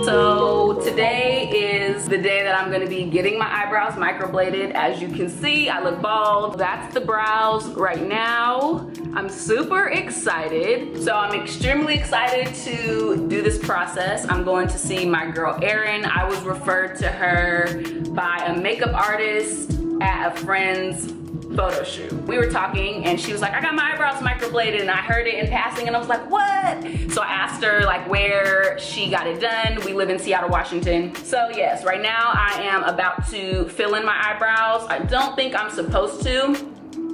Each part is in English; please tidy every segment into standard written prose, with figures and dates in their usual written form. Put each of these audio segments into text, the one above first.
So today is the day that I'm gonna be getting my eyebrows microbladed. As you can see, I look bald. That's the brows right now. I'm super excited. So I'm extremely excited to do this process. I'm going to see my girl Erin. I was referred to her by a makeup artist at a friend's photo shoot. We were talking and she was like, I got my eyebrows microbladed, and I heard it in passing and I was like, what? So I asked her like where she got it done. We live in Seattle, Washington. So yes, right now I am about to fill in my eyebrows. I don't think I'm supposed to.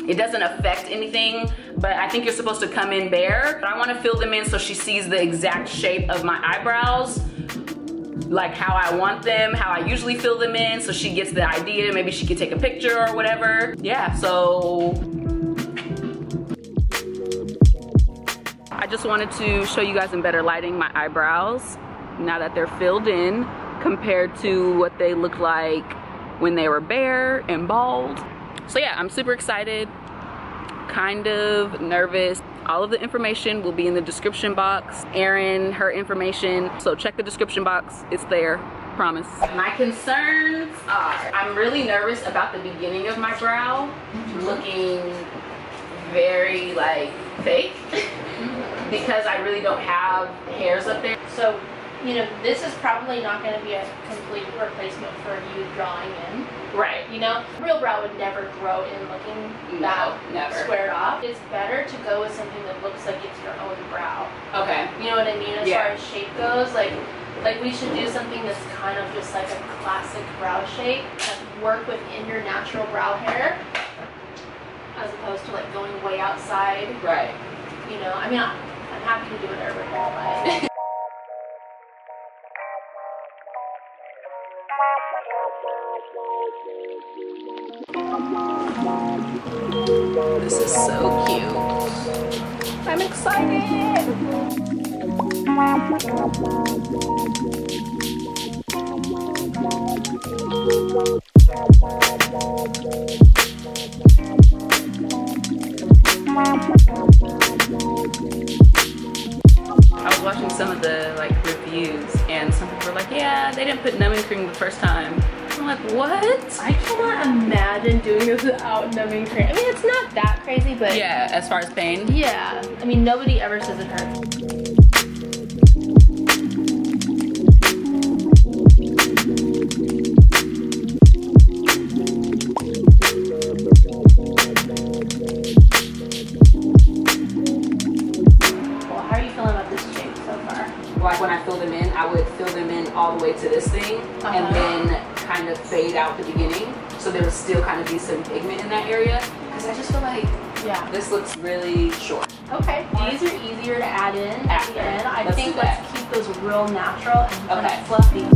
It doesn't affect anything, but I think you're supposed to come in bare. But I want to fill them in so she sees the exact shape of my eyebrows, like how I want them, how I usually fill them in, so she gets the idea. Maybe she could take a picture or whatever. Yeah, so I just wanted to show you guys in better lighting my eyebrows now that they're filled in compared to what they look like when they were bare and bald. So yeah, I'm super excited, kind of nervous. All of the information will be in the description box. Erin, her information. So check the description box, it's there, promise. My concerns are, I'm really nervous about the beginning of my brow looking very like fake because I really don't have hairs up there. So, you know, this is probably not going to be a complete replacement for you drawing in. Right. You know, real brow would never grow in looking that squared off. It's better to go with something that looks like it's your own brow. Okay. You know what I mean? As far as shape goes, like we should do something that's kind of just like a classic brow shape and work within your natural brow hair as opposed to like going way outside. Right. You know, I mean, I'm happy to do whatever hair, but this is so cute. I'm excited. I was watching some of the like reviews and some people were like, yeah, they didn't put numbing cream the first time. I'm like, what? I cannot imagine doing this without numbing cream. I mean, it's not that crazy, but yeah, as far as pain. Yeah, I mean, nobody ever says it hurts. Well, how are you feeling about this shape so far? Like when I fill them in, I would fill them in all the way to this thing and then kind of fade out the beginning, so there would still kind of be some pigment in that area, because I just feel like this looks really short. Okay, these are easier to add in at the end. I think let's keep those real natural and kind of fluffy.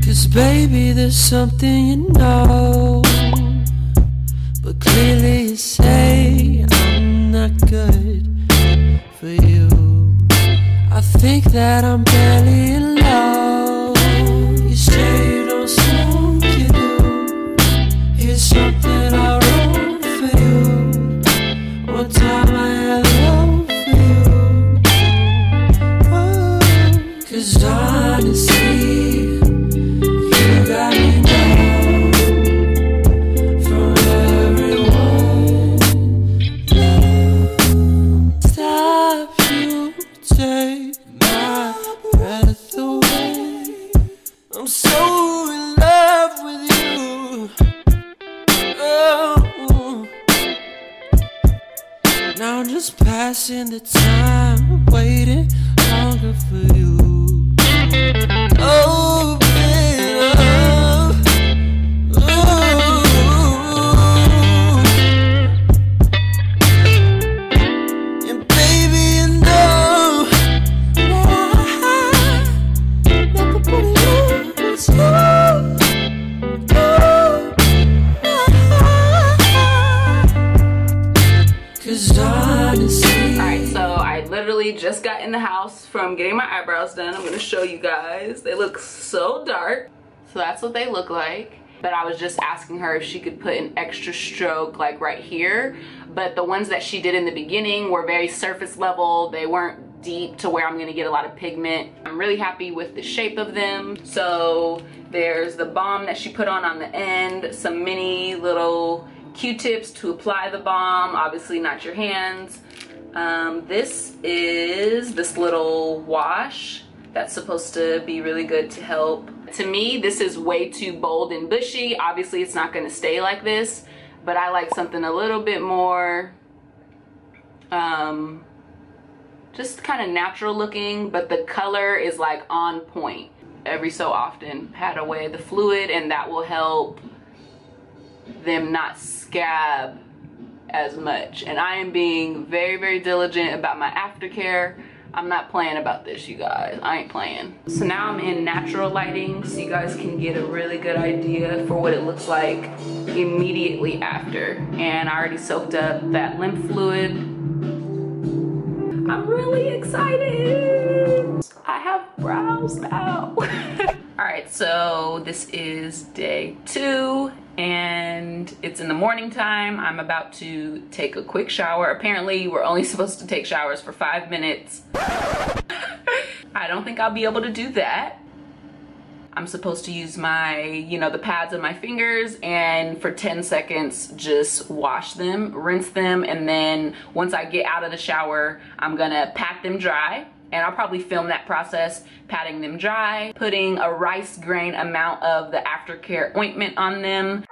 Cause baby, there's something you know, but clearly you say I'm not good for you. I think that I'm barely in love. You say you don't smoke, you do. Here's something I wrote for you. One time I had love for you. Oh, cause honestly, passing the time, waiting longer for you. Open up, and baby, you know that I never put it on you. literally just got in the house from getting my eyebrows done. I'm gonna show you guys. They look so dark. So that's what they look like. But I was just asking her if she could put an extra stroke like right here. But the ones that she did in the beginning were very surface level. They weren't deep to where I'm gonna get a lot of pigment. I'm really happy with the shape of them. So there's the balm that she put on the end, some mini little Q-tips to apply the balm, obviously not your hands. This is this little wash that's supposed to be really good to help. To me, this is way too bold and bushy. Obviously, it's not gonna stay like this, but I like something a little bit more, just kind of natural looking, but the color is like on point. Every so often, pat away the fluid, and that will help them not scab as much. And I am being very, very diligent about my aftercare. I'm not playing about this, you guys. I ain't playing. So now I'm in natural lighting so you guys can get a really good idea for what it looks like immediately after. And I already soaked up that lymph fluid. I'm really excited. I have brows now. All right, so this is day 2 and it's in the morning time. I'm about to take a quick shower. Apparently we're only supposed to take showers for 5 minutes. I don't think I'll be able to do that. I'm supposed to use my, you know, the pads of my fingers, and for 10 seconds just wash them, rinse them, and then once I get out of the shower, I'm gonna pat them dry. And I'll probably film that process, patting them dry, putting a rice grain amount of the aftercare ointment on them.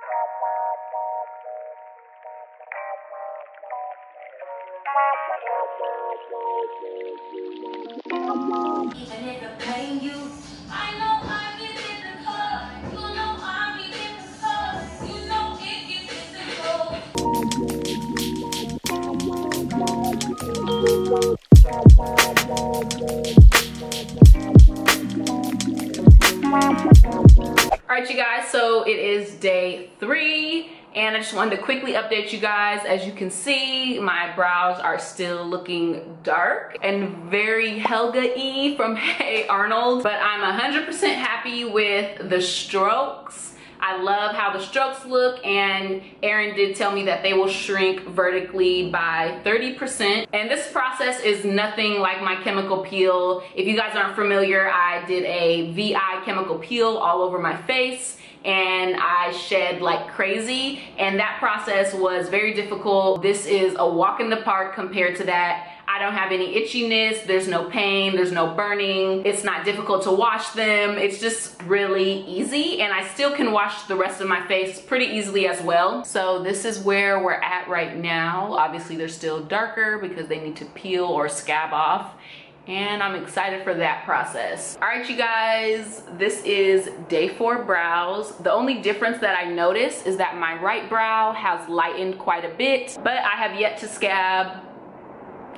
Alright you guys, so it is day 3 and I just wanted to quickly update you guys. As you can see, my brows are still looking dark and very Helga-y from Hey Arnold, but I'm 100% happy with the strokes. I love how the strokes look, and Erin did tell me that they will shrink vertically by 30%. And this process is nothing like my chemical peel. If you guys aren't familiar, I did a VI chemical peel all over my face and I shed like crazy, and that process was very difficult. This is a walk in the park compared to that. I don't have any itchiness, there's no pain, there's no burning, it's not difficult to wash them, it's just really easy, and I still can wash the rest of my face pretty easily as well. So this is where we're at right now. Obviously they're still darker because they need to peel or scab off, and I'm excited for that process. All right, you guys, this is day 4 brows. The only difference that I noticed is that my right brow has lightened quite a bit, but I have yet to scab.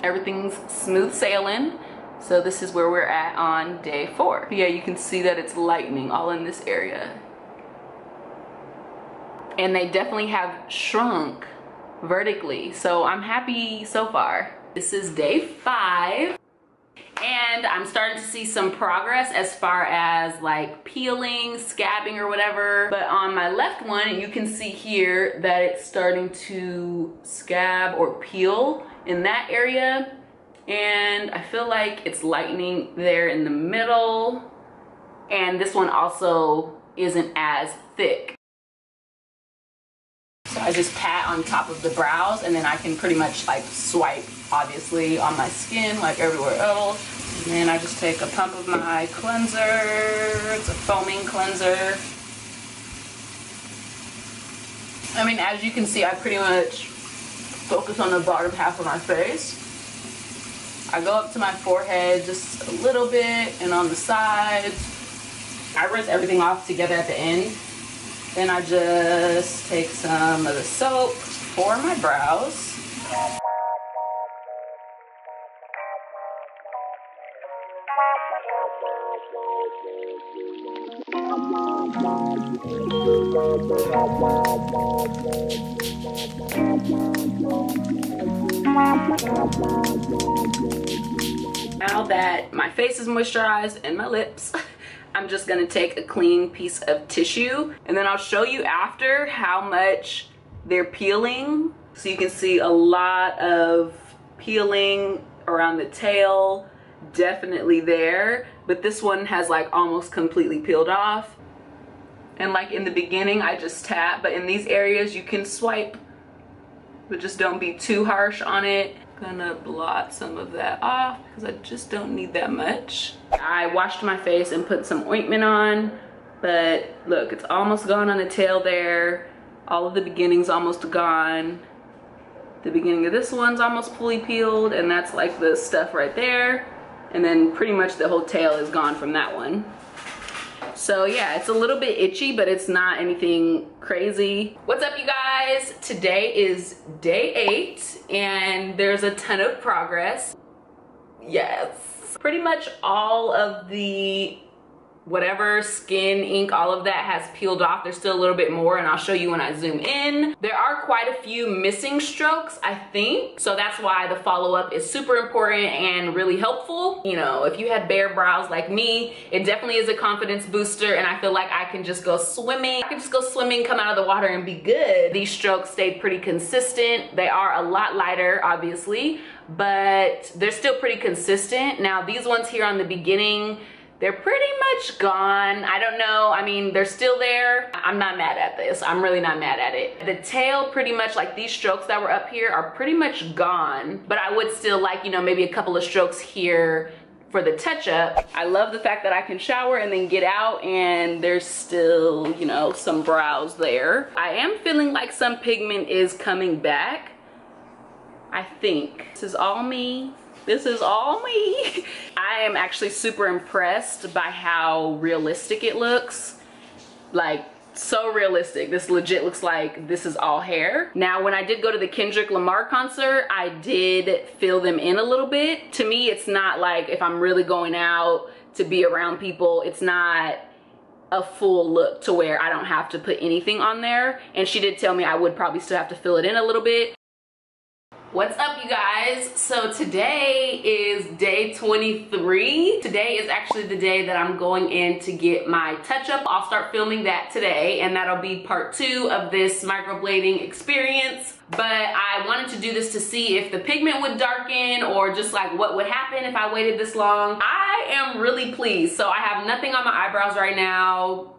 Everything's smooth sailing. So this is where we're at on day 4. Yeah, you can see that it's lightening all in this area. And they definitely have shrunk vertically. So I'm happy so far. This is day 5. And I'm starting to see some progress as far as like peeling, scabbing or whatever. But on my left one, you can see here that it's starting to scab or peel in that area. And I feel like it's lightening there in the middle. And this one also isn't as thick. So I just pat on top of the brows, and then I can pretty much like swipe, obviously, on my skin like everywhere else. And then I just take a pump of my cleanser. It's a foaming cleanser. I mean, as you can see, I pretty much focus on the bottom half of my face. I go up to my forehead just a little bit and on the sides. I rinse everything off together at the end. Then I just take some of the soap for my brows. Now that my face is moisturized and my lips, I'm just gonna take a clean piece of tissue and then I'll show you after how much they're peeling. So you can see a lot of peeling around the tail, definitely there, but this one has like almost completely peeled off. And like in the beginning I just tap, but in these areas you can swipe, but just don't be too harsh on it. Gonna blot some of that off because I just don't need that much. I washed my face and put some ointment on, but look, it's almost gone on the tail there. All of the beginning's almost gone. The beginning of this one's almost fully peeled, and that's like the stuff right there. And then pretty much the whole tail is gone from that one. So yeah, it's a little bit itchy, but it's not anything crazy. What's up, you guys? Today is day 8 and there's a ton of progress. Yes. Pretty much all of the whatever skin, ink, all of that has peeled off. There's still a little bit more and I'll show you when I zoom in. There are quite a few missing strokes, I think. So that's why the follow-up is super important and really helpful. You know, if you had bare brows like me, it definitely is a confidence booster and I feel like I can just go swimming. I can just go swimming, come out of the water and be good. These strokes stayed pretty consistent. They are a lot lighter, obviously, but they're still pretty consistent. Now, these ones here on the beginning, they're pretty much gone. I don't know, I mean, they're still there. I'm not mad at this. I'm really not mad at it. The tail, pretty much like these strokes that were up here are pretty much gone, but I would still like, you know, maybe a couple of strokes here for the touch-up. I love the fact that I can shower and then get out and there's still, you know, some brows there. I am feeling like some pigment is coming back, I think. This is all me. This is all me. I am actually super impressed by how realistic it looks. Like, so realistic. This legit looks like this is all hair. Now, when I did go to the Kendrick Lamar concert, I did fill them in a little bit. To me, it's not like if I'm really going out to be around people, it's not a full look to where I don't have to put anything on there. And she did tell me I would probably still have to fill it in a little bit. What's up, you guys? So today is day 23. Today is actually the day that I'm going in to get my touch-up. I'll start filming that today and that'll be part 2 of this microblading experience. But I wanted to do this to see if the pigment would darken or just like what would happen if I waited this long. I am really pleased. So I have nothing on my eyebrows right now.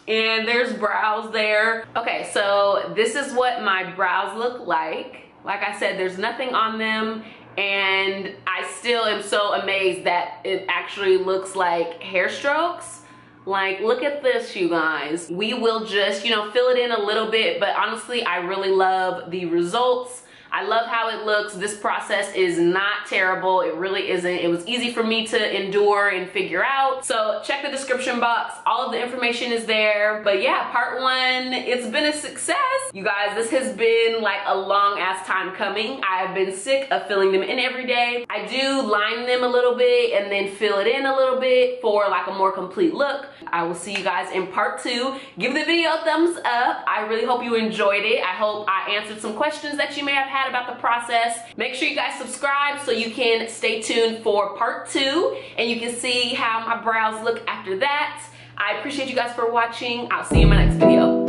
And there's brows there. Okay, so this is what my brows look like. Like I said, there's nothing on them and I still am so amazed that it actually looks like hair strokes. Like, look at this, you guys. We will just, you know, fill it in a little bit, but honestly, I really love the results. I love how it looks. This process is not terrible. It really isn't. It was easy for me to endure and figure out. So check the description box. All of the information is there. But yeah, part 1, it's been a success. You guys, this has been like a long ass time coming. I have been sick of filling them in every day. I do line them a little bit and then fill it in a little bit for like a more complete look. I will see you guys in part 2. Give the video a thumbs up. I really hope you enjoyed it. I hope I answered some questions that you may have had about the process. Make sure you guys subscribe so you can stay tuned for part 2 and you can see how my brows look after that. I appreciate you guys for watching. I'll see you in my next video.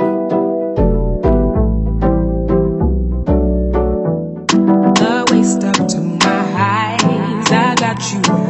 The waist up to my eyes, I got you.